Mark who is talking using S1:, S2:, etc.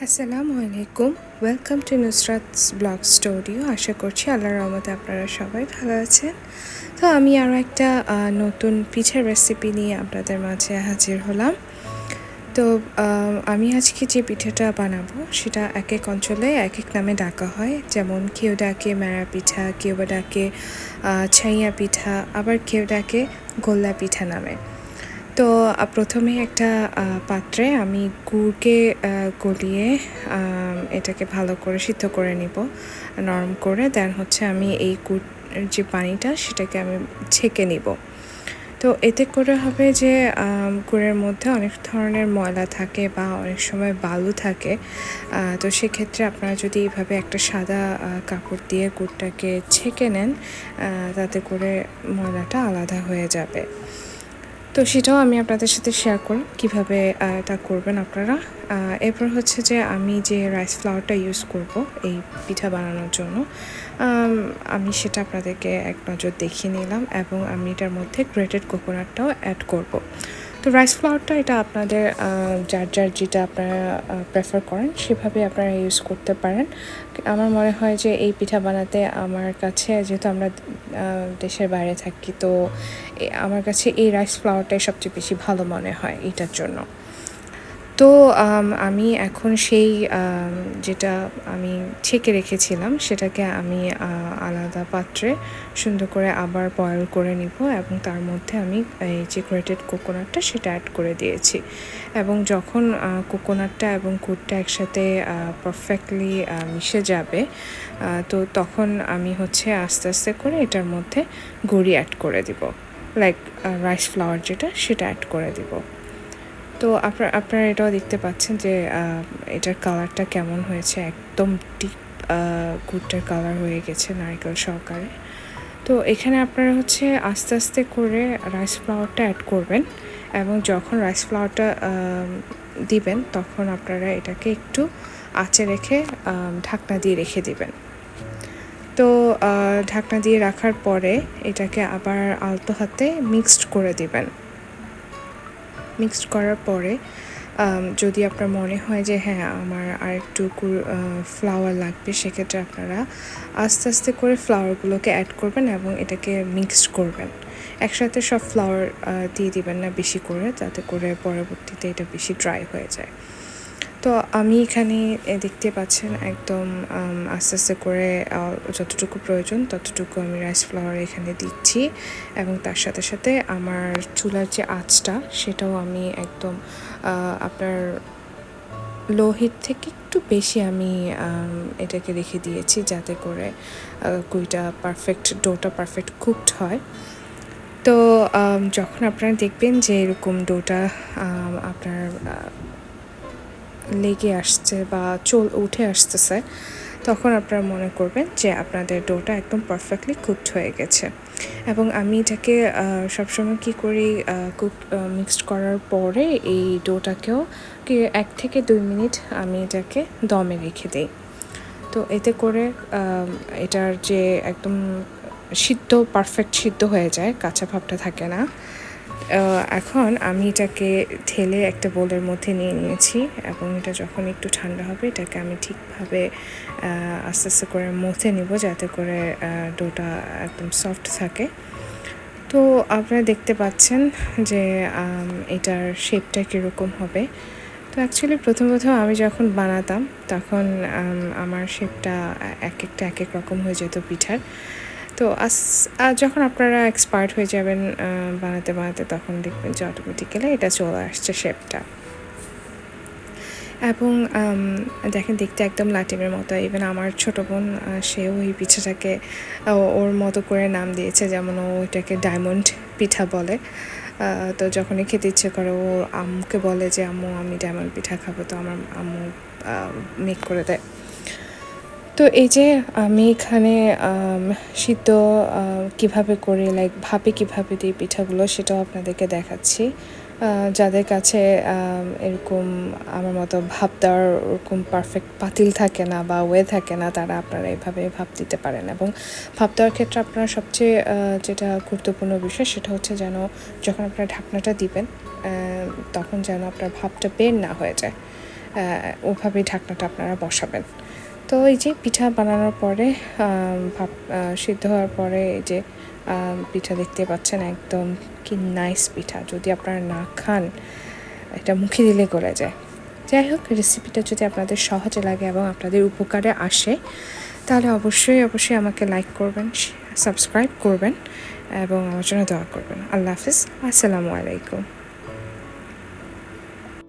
S1: আসসালামু আলাইকুম, welcome to নুসরাতস blog studio. আশা করছি আল্লাহর রহমতে আপনারা সবাই ভালো আছেন। তো আমি আরও একটা নতুন পিঠার রেসিপি নিয়ে আপনাদের মাঝে হাজির হলাম। তো আমি আজকে যে পিঠাটা বানাবো সেটা এক এক অঞ্চলে এক এক নামে ডাকা হয়। যেমন কেউ ডাকে ম্যাড়া পিঠা, কেউ বা ডাকে ছাইয়া পিঠা, আবার কেউ ডাকে গোল্লা পিঠা নামে। তো প্রথমে একটা পাত্রে আমি গুড়কে গলিয়ে এটাকে ভালো করে সিদ্ধ করে নিব নরম করে। দেন হচ্ছে আমি এই গুড় যে পানিটা সেটাকে আমি ছেঁকে নিব। তো এতে করে হবে যে গুড়ের মধ্যে অনেক ধরনের ময়লা থাকে বা অনেক সময় বালু থাকে। তো সেক্ষেত্রে আপনারা যদি এইভাবে একটা সাদা কাপড় দিয়ে গুড়টাকে ছেঁকে নেন, তাতে করে ময়লাটা আলাদা হয়ে যাবে। তো সেটাও আমি আপনাদের সাথে শেয়ার করলাম কীভাবে এটা করবেন আপনারা। এরপর হচ্ছে যে আমি যে রাইস ফ্লাওয়ারটা ইউজ করব এই পিঠা বানানোর জন্য, আমি সেটা আপনাদেরকে এক নজর দেখিয়ে নিলাম এবং আমি এটার মধ্যে গ্রেটেড কোকোনাটটাও অ্যাড করব। তো রাইস ফ্লাওয়ারটা এটা আপনাদের যার যার যেটা আপনারা প্রেফার করেন সেভাবে আপনারা ইউজ করতে পারেন। আমার মনে হয় যে এই পিঠা বানাতে আমার কাছে, যেহেতু আমরা দেশের বাইরে থাকি, তো আমার কাছে এই রাইস ফ্লাওয়ারটাই সবচেয়ে বেশি ভালো মনে হয় এটার জন্য। তো আমি এখন সেই যেটা আমি ছেঁকে রেখেছিলাম সেটাকে আমি আলাদা পাত্রে সুন্দর করে আবার বয়েল করে নিব এবং তার মধ্যে আমি এই যে গ্রেটেড কোকোনাটটা সেটা অ্যাড করে দিয়েছি। এবং যখন কোকোনাটটা এবং গুড়টা একসাথে পারফেক্টলি মিশে যাবে, তো তখন আমি হচ্ছে আস্তে আস্তে করে এটার মধ্যে গুঁড়ি অ্যাড করে দিব, লাইক রাইস ফ্লাওয়ার যেটা সেটা অ্যাড করে দিব। তো আপনারা এটাও দেখতে পাচ্ছেন যে এটার কালারটা কেমন হয়েছে, একদম ডিপ গুড়টার কালার হয়ে গেছে নারকেল সহকারে। তো এখানে আপনারা হচ্ছে আস্তে আস্তে করে রাইস ফ্লাওয়ারটা অ্যাড করবেন এবং যখন রাইস ফ্লাওয়ারটা দিবেন তখন আপনারা এটাকে একটু আঁচে রেখে ঢাকনা দিয়ে রেখে দিবেন। তো ঢাকনা দিয়ে রাখার পরে এটাকে আবার আলতো হাতে মিক্সড করে দিবেন। মিক্সড করার পরে যদি আপনার মনে হয় যে হ্যাঁ আমার আর একটু ফ্লাওয়ার লাগবে, সেক্ষেত্রে আপনারা আস্তে আস্তে করে ফ্লাওয়ারগুলোকে অ্যাড করবেন এবং এটাকে মিক্সড করবেন। একসাথে সব ফ্লাওয়ার দিয়ে দিবেন না বেশি করে, তাতে করে পরবর্তীতে এটা বেশি ড্রাই হয়ে যায়। তো আমি এখানে দেখতে পাচ্ছেন একদম আস্তে আস্তে করে যতটুকু প্রয়োজন ততটুকু আমি রাইস ফ্লাওয়ার এখানে দিচ্ছি এবং তার সাথে সাথে আমার চুলার যে আঁচটা সেটাও আমি একদম আপনার লো হিট থেকে একটু বেশি আমি এটাকে রেখে দিয়েছি, যাতে করে ডোটা পারফেক্ট কুকড হয়। তো যখন আপনারা দেখবেন যে এরকম ডোটা আপনার লেগে আসছে বা উঠে আসতেছে, তখন আপনারা মনে করবেন যে আপনাদের ডোটা একদম পারফেক্টলি কুকড হয়ে গেছে। এবং আমি এটাকে সবসময় কী করি, মিক্সড করার পরে এই ডোটাকেও 1 থেকে 2 মিনিট আমি এটাকে দমে রেখে দিই। তো এতে করে এটার যে একদম পারফেক্ট সিদ্ধ হয়ে যায়, কাঁচা ভাবটা থাকে না। এখন আমি এটাকে ঢেলে একটা বোলের মধ্যে নিয়ে নিয়েছি এবং এটা যখন একটু ঠান্ডা হবে এটাকে আমি ঠিকভাবে আস্তে আস্তে করে মথে নিব, যাতে করে ডোটা একদম সফট থাকে। তো আপনারা দেখতে পাচ্ছেন যে এটার শেপটা কীরকম হবে। তো অ্যাকচুয়ালি প্রথম আমি যখন বানাতাম তখন আমার শেপটা এক এক রকম হয়ে যেত পিঠার। তো যখন আপনারা এক্সপার্ট হয়ে যাবেন বানাতে বানাতে, তখন দেখবেন যে অটোমেটিক্যালি এটা চলে আসছে শেপটা। এবং দেখেন দেখতে একদম লাটিমের মতো। ইভেন আমার ছোটো বোন সেও এই পিঠাটাকে ওর মতো করে নাম দিয়েছে, যেমন ও এটাকে ডায়মন্ড পিঠা বলে। তো যখনই খেতে ইচ্ছে করে ও আম্মুকে বলে যে আম্মু আমি ডায়মন্ড পিঠা খাবো, তো আমার আম্মু মেক করে দেয়। তো এই যে আমি এখানে সিদ্ধ কীভাবে করি, লাইক ভাপে কীভাবে দিই পিঠাগুলো, সেটাও আপনাদেরকে দেখাচ্ছি। যাদের কাছে এরকম আমার মতো ভাপ দেওয়ার ওরকম পারফেক্ট পাতিল থাকে না বা ওয়ে থাকে না, তারা আপনারা এভাবে ভাপ দিতে পারেন। এবং ভাপ দেওয়ার ক্ষেত্রে আপনারা সবচেয়ে যেটা গুরুত্বপূর্ণ বিষয় সেটা হচ্ছে যেন যখন আপনারা ঢাকনাটা দিবেন তখন যেন আপনার ভাপটা বের না হয়ে যায়। ওভাবেই ঢাকনাটা আপনারা বসাবেন। তো এই যে পিঠা বানানোর পরে ভাপ সিদ্ধ হওয়ার পরে এই যে পিঠা দেখতে পাচ্ছেন, একদম কি নাইস পিঠা। যদি আপনারা না খান এটা মুখে দিলে গলে যায়। যাই হোক, রেসিপিটা যদি আপনাদের সহজে লাগে এবং আপনাদের উপকারে আসে তাহলে অবশ্যই আমাকে লাইক করবেন, সাবস্ক্রাইব করবেন এবং আমার জন্য দোয়া করবেন। আল্লাহ হাফিজ, আসসালামু আলাইকুম।